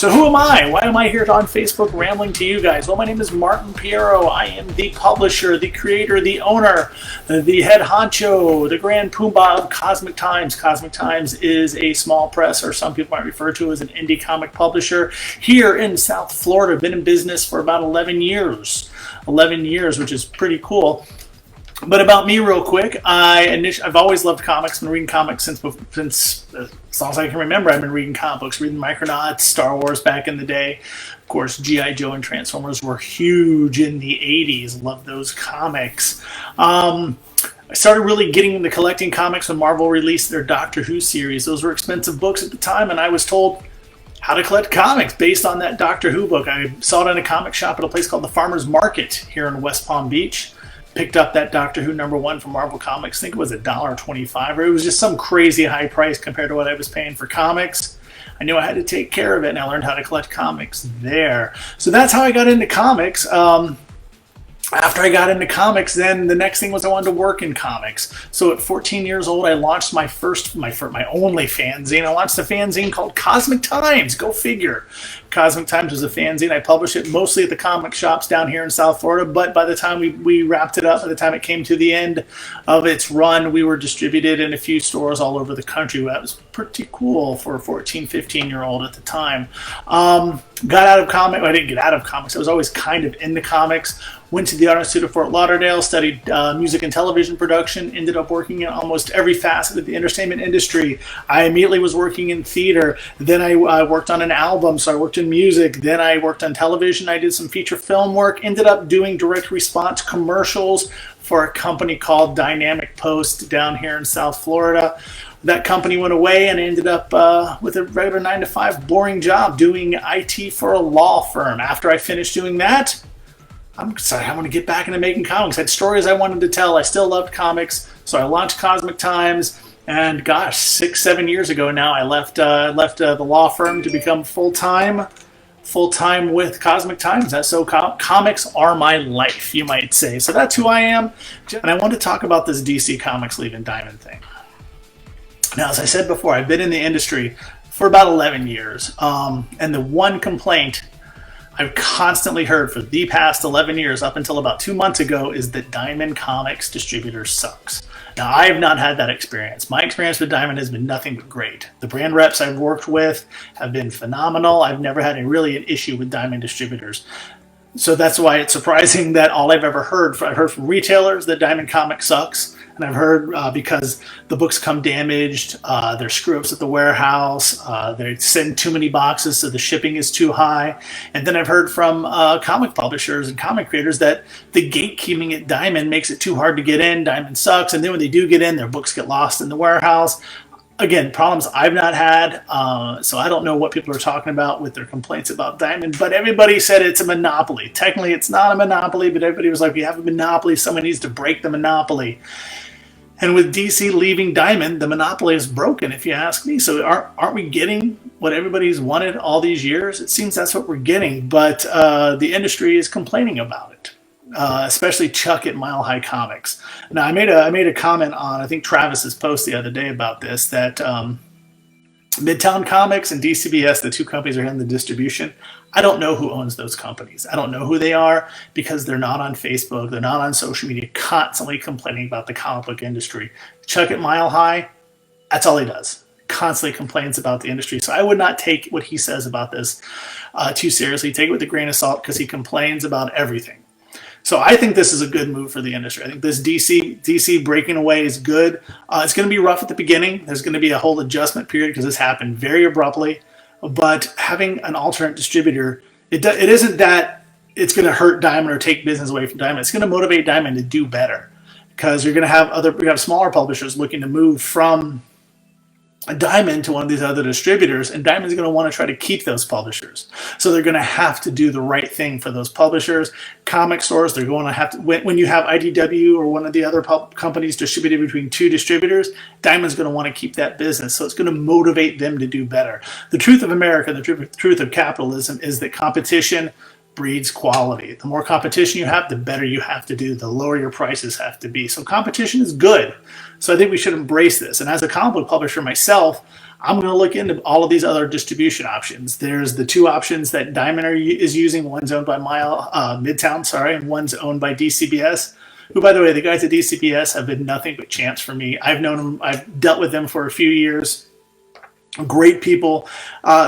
So who am I? Why am I here on Facebook rambling to you guys? Well, my name is Martin Pierro. I am the publisher, the creator, the owner, the head honcho, the grand poobah of Cosmic Times. Cosmic Times is a small press, or some people might refer to as an indie comic publisher here in South Florida. Been in business for about 11 years. 11 years, which is pretty cool. But about me real quick, I've always loved comics. Been reading comics since as long as I can remember. I've been reading comic books, reading Micronauts, Star Wars back in the day. Of course, G.I. Joe and Transformers were huge in the 80s. Loved those comics. I started really getting into collecting comics when Marvel released their Doctor Who series. Those were expensive books at the time, and I was told how to collect comics based on that Doctor Who book. I saw it in a comic shop at a place called the Farmer's Market here in West Palm Beach. Picked up that Doctor Who #1 from Marvel Comics. I think it was $1.25, or it was just some crazy high price compared to what I was paying for comics. I knew I had to take care of it, and I learned how to collect comics there. So that's how I got into comics. After I got into comics, then the next thing was I wanted to work in comics. So at 14 years old, I launched my only fanzine. I launched a fanzine called Cosmic Times. Go figure. Cosmic Times was a fanzine. I published it mostly at the comic shops down here in South Florida, but by the time we wrapped it up, by the time it came to the end of its run, we were distributed in a few stores all over the country. That was pretty cool for a 14, 15-year-old at the time. Got out of comics. I didn't get out of comics. I was always kind of into comics. Went to the Art Institute of Fort Lauderdale, studied music and television production, ended up working in almost every facet of the entertainment industry. I immediately was working in theater. Then I worked on an album, so I worked in music. Then I worked on television. I did some feature film work, ended up doing direct response commercials for a company called Dynamic Post down here in South Florida. That company went away, and I ended up with a regular 9-to-5 boring job doing IT for a law firm. After I finished doing that, I'm excited. I want to get back into making comics. I had stories I wanted to tell. I still loved comics, so I launched Cosmic Times. And gosh, 6-7 years ago now, I left the law firm to become full-time with Cosmic Times. So comics are my life, you might say. So that's who I am. And I want to talk about this DC Comics leaving Diamond thing. Now, as I said before, I've been in the industry for about 11 years. And the one complaint I've constantly heard for the past 11 years, up until about 2 months ago, is that Diamond Comics distributor sucks. Now, I have not had that experience. My experience with Diamond has been nothing but great. The brand reps I've worked with have been phenomenal. I've never had really an issue with Diamond distributors. So that's why it's surprising that all I've ever heard, I've heard from retailers that Diamond Comics sucks. And I've heard because the books come damaged, there's screw-ups at the warehouse, they send too many boxes so the shipping is too high. And then I've heard from comic publishers and comic creators that the gatekeeping at Diamond makes it too hard to get in. Diamond sucks. And then when they do get in, their books get lost in the warehouse. Again, problems I've not had, so I don't know what people are talking about with their complaints about Diamond, but everybody said it's a monopoly. Technically, it's not a monopoly, but everybody was like, we have a monopoly, someone needs to break the monopoly. And with DC leaving Diamond, the monopoly is broken, if you ask me. So aren't we getting what everybody's wanted all these years? It seems that's what we're getting, but the industry is complaining about it. Especially Chuck at Mile High Comics. Now, I made a comment on, I think, Travis's post the other day about this, that Midtown Comics and DCBS, the two companies are in the distribution. I don't know who owns those companies. I don't know who they are because they're not on Facebook. They're not on social media, constantly complaining about the comic book industry. Chuck at Mile High, that's all he does. Constantly complains about the industry. So I would not take what he says about this too seriously. Take it with a grain of salt because he complains about everything. So I think this is a good move for the industry. I think this DC breaking away is good. It's going to be rough at the beginning. There's going to be a whole adjustment period because this happened very abruptly. But having an alternate distributor, it isn't that it's going to hurt Diamond or take business away from Diamond. It's going to motivate Diamond to do better because you're going to have smaller publishers looking to move from a Diamond to one of these other distributors, and Diamond's going to want to try to keep those publishers. So they're going to have to do the right thing for those publishers. Comic stores, they're going to have to, when you have IDW or one of the other companies distributed between two distributors, Diamond's going to want to keep that business. So it's going to motivate them to do better. The truth of America, the truth of capitalism is that competition breeds quality. The more competition you have, the better you have to do, the lower your prices have to be. So competition is good. So I think we should embrace this. And as a comic book publisher myself, I'm going to look into all of these other distribution options. There's the two options that Diamond is using. One's owned by Midtown, and one's owned by DCBS. Who, by the way, the guys at DCBS have been nothing but champs for me. I've known them. I've dealt with them for a few years. Great people.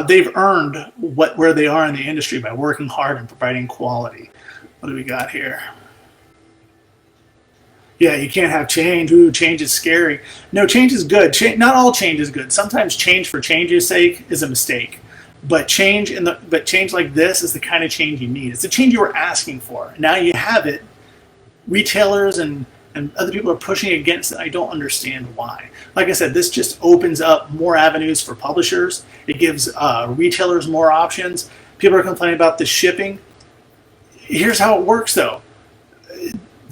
They've earned where they are in the industry by working hard and providing quality. What do we got here? Yeah, you can't have change. Ooh, change is scary. No, change is good. Not all change is good. Sometimes change for change's sake is a mistake. But change like this is the kind of change you need. It's the change you were asking for. Now you have it. Retailers and other people are pushing against it. I don't understand why. Like I said, this just opens up more avenues for publishers. It gives retailers more options. People are complaining about the shipping. Here's how it works, though.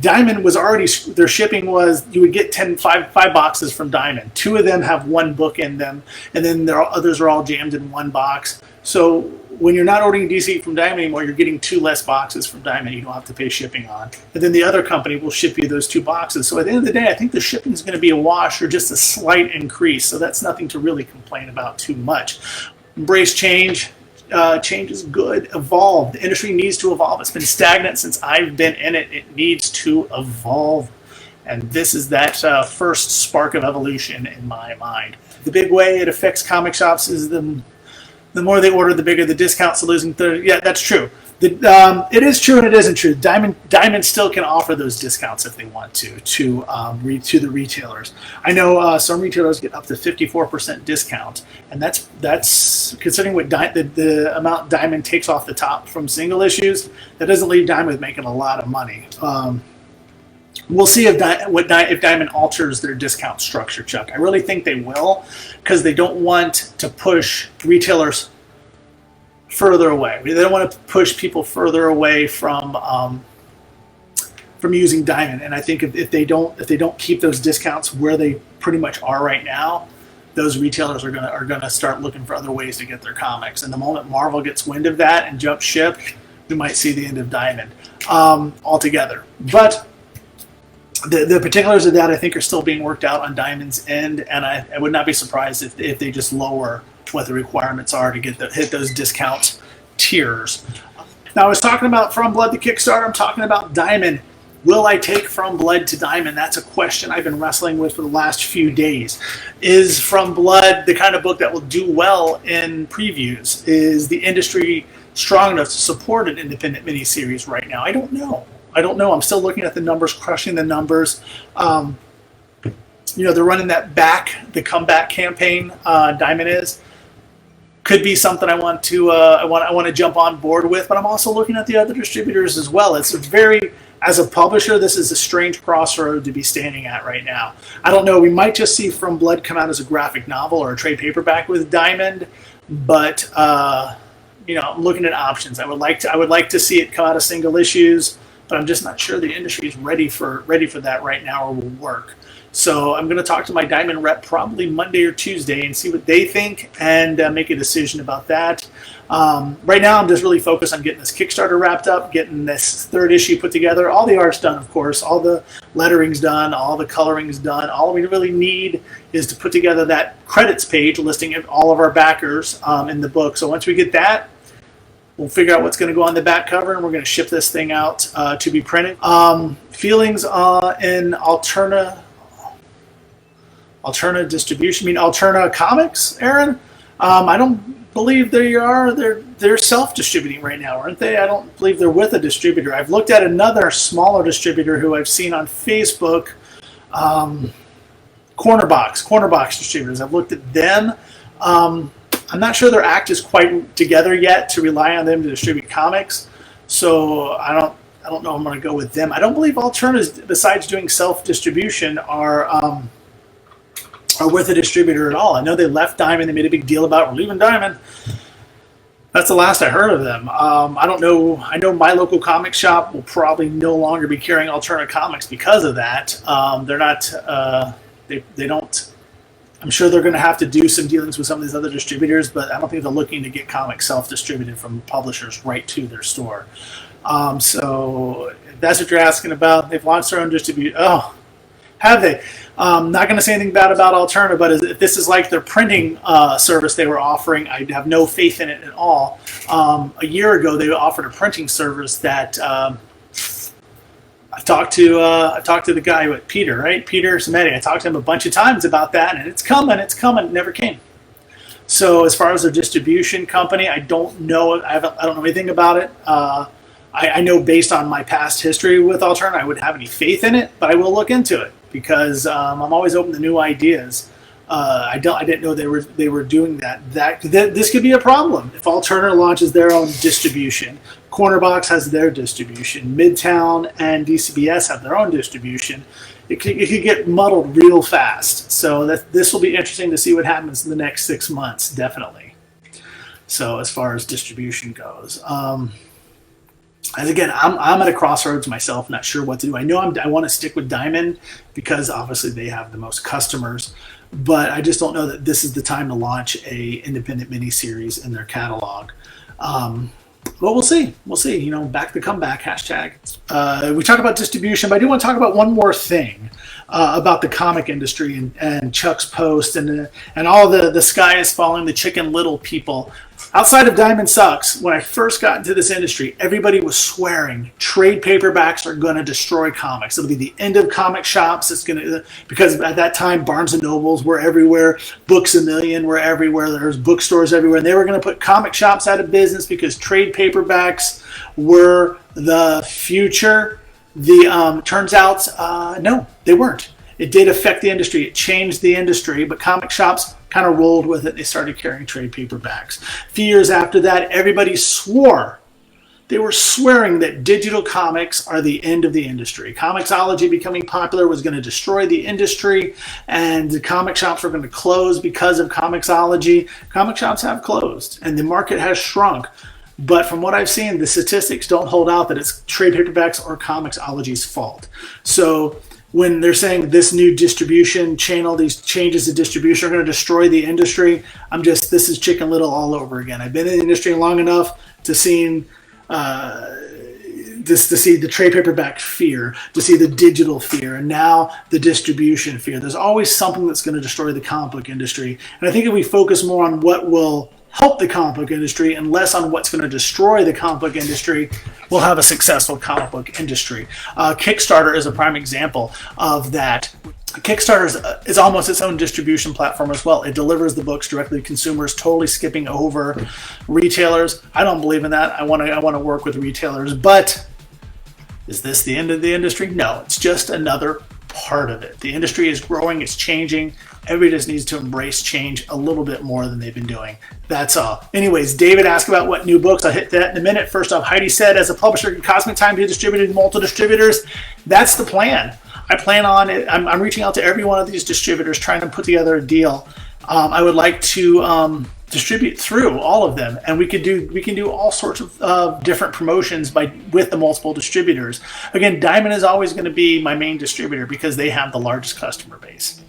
Diamond was already, their shipping was, you would get five boxes from Diamond. Two of them have one book in them, and then others are all jammed in one box. So when you're not ordering DC from Diamond anymore, you're getting two less boxes from Diamond you don't have to pay shipping on. And then the other company will ship you those two boxes. So at the end of the day, I think the shipping is going to be a wash or just a slight increase. So that's nothing to really complain about too much. Embrace change. Change is good. Evolve. The industry needs to evolve. It's been stagnant since I've been in it. It needs to evolve. And this is that first spark of evolution in my mind. The big way it affects comic shops is the more they order, the bigger the discounts. So losing yeah, that's true. It is true and it isn't true. Diamond still can offer those discounts if they want to the retailers. I know some retailers get up to 54% discount, and that's considering what the amount Diamond takes off the top from single issues. That doesn't leave Diamond making a lot of money. We'll see if Diamond alters their discount structure, Chuck. I really think they will, because they don't want to push retailers further away. They don't want to push people further away from using Diamond. And I think if they don't keep those discounts where they pretty much are right now, those retailers are gonna start looking for other ways to get their comics. And the moment Marvel gets wind of that and jumps ship, we might see the end of Diamond altogether. But the particulars of that, I think, are still being worked out on Diamond's end, and I would not be surprised if they just lower what the requirements are to hit those discount tiers. Now, I was talking about From Blood to Kickstarter. I'm talking about Diamond. Will I take From Blood to Diamond? That's a question I've been wrestling with for the last few days. Is From Blood the kind of book that will do well in previews? Is the industry strong enough to support an independent miniseries right now? I don't know. I'm still looking at the numbers, crushing the numbers. They're running the comeback campaign. Diamond is. Could be something I want to jump on board with, but I'm also looking at the other distributors as well. It's as a publisher, this is a strange crossroad to be standing at right now. I don't know. We might just see From Blood come out as a graphic novel or a trade paperback with Diamond, but I'm looking at options. I would like to see it come out as single issues, but I'm just not sure the industry is ready for that right now or will work. So I'm going to talk to my Diamond rep probably Monday or Tuesday and see what they think and make a decision about that. Right now, I'm just really focused on getting this Kickstarter wrapped up, getting this third issue put together. All the art's done, of course. All the lettering's done. All the coloring's done. All we really need is to put together that credits page listing all of our backers in the book. So once we get that, we'll figure out what's going to go on the back cover, and we're going to ship this thing out to be printed. Feelings in Alterna distribution. Alterna Comics, Aaron? I don't believe they are. They're self-distributing right now, aren't they? I don't believe they're with a distributor. I've looked at another smaller distributor who I've seen on Facebook, Cornerbox Distributors. I've looked at them. I'm not sure their act is quite together yet to rely on them to distribute comics. So I don't know. I'm going to go with them. I don't believe Alterna, besides doing self-distribution, are with a distributor at all. I know they left Diamond. They made a big deal about we're leaving Diamond. That's the last I heard of them. I don't know. I know my local comic shop will probably no longer be carrying Alterna Comics because of that. They're not. They don't. I'm sure they're going to have to do some dealings with some of these other distributors, but I don't think they're looking to get comics self-distributed from publishers right to their store. So if that's what you're asking about, they've launched their own distribution. Oh, have they? Not going to say anything bad about Alterna, but if this is like their printing service they were offering, I have no faith in it at all. A year ago, they offered a printing service that I talked to the guy with Peter, right? Peter Samedi. I talked to him a bunch of times about that, and it's coming. It never came. So as far as their distribution company, I don't know. I don't know anything about it. I know based on my past history with Alterna, I wouldn't have any faith in it, but I will look into it because I'm always open to new ideas. I didn't know they were doing that. This could be a problem if Alterna launches their own distribution. Cornerbox has their distribution. Midtown and DCBS have their own distribution. It could get muddled real fast. So this will be interesting to see what happens in the next 6 months, definitely. So as far as distribution goes. And again, I'm at a crossroads myself, not sure what to do. I know I want to stick with Diamond because obviously they have the most customers, but I just don't know that this is the time to launch a independent miniseries in their catalog. Well, we'll see. We'll see. You know, back the comeback hashtag. We talked about distribution, but I do want to talk about one more thing about the comic industry and Chuck's post and all the sky is falling, the Chicken Little people. Outside of Diamond Sucks, when I first got into this industry, everybody was swearing trade paperbacks are going to destroy comics. It'll be the end of comic shops. It's going to, because at that time Barnes and Nobles were everywhere, Books A Million were everywhere. There was bookstores everywhere, and they were going to put comic shops out of business because trade paperbacks were the future. Turns out, no, they weren't. It did affect the industry. It changed the industry, but comic shops kind of rolled with it. They started carrying trade paperbacks. A few years after that, everybody swore. They were swearing that digital comics are the end of the industry. Comixology becoming popular was going to destroy the industry, and the comic shops were going to close because of Comixology. Comic shops have closed, and the market has shrunk. But from what I've seen, the statistics don't hold out that it's trade paperbacks or Comixology's fault. So when they're saying this new distribution channel, these changes to distribution are going to destroy the industry, this is Chicken Little all over again. I've been in the industry long enough to see the trade paperback fear, to see the digital fear, and now the distribution fear. There's always something that's going to destroy the comic book industry. And I think if we focus more on what will help the comic book industry and less on what's going to destroy the comic book industry, we'll have a successful comic book industry. Kickstarter is a prime example of that. Kickstarter is almost its own distribution platform as well. It delivers the books directly to consumers, totally skipping over retailers. I don't believe in that. I want to work with retailers, but is this the end of the industry? No, it's just another part of it. The industry is growing, it's changing. Everybody just needs to embrace change a little bit more than they've been doing. That's all. Anyways, David asked about what new books. I'll hit that in a minute. First off, Heidi said, as a publisher, Cosmic Time be distributed to multiple distributors. That's the plan. I plan on it. I'm reaching out to every one of these distributors, trying to put together a deal. I would like to distribute through all of them, and we can do all sorts of different promotions with the multiple distributors. Again, Diamond is always going to be my main distributor because they have the largest customer base.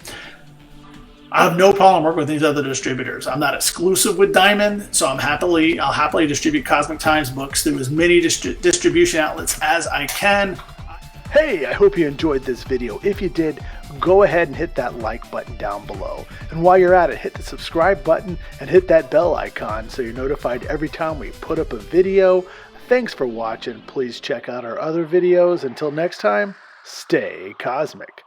I have no problem working with these other distributors. I'm not exclusive with Diamond, so I'll happily distribute Cosmic Times books through as many distribution outlets as I can. Hey, I hope you enjoyed this video. If you did, go ahead and hit that like button down below. And while you're at it, hit the subscribe button and hit that bell icon so you're notified every time we put up a video. Thanks for watching. Please check out our other videos. Until next time, stay cosmic.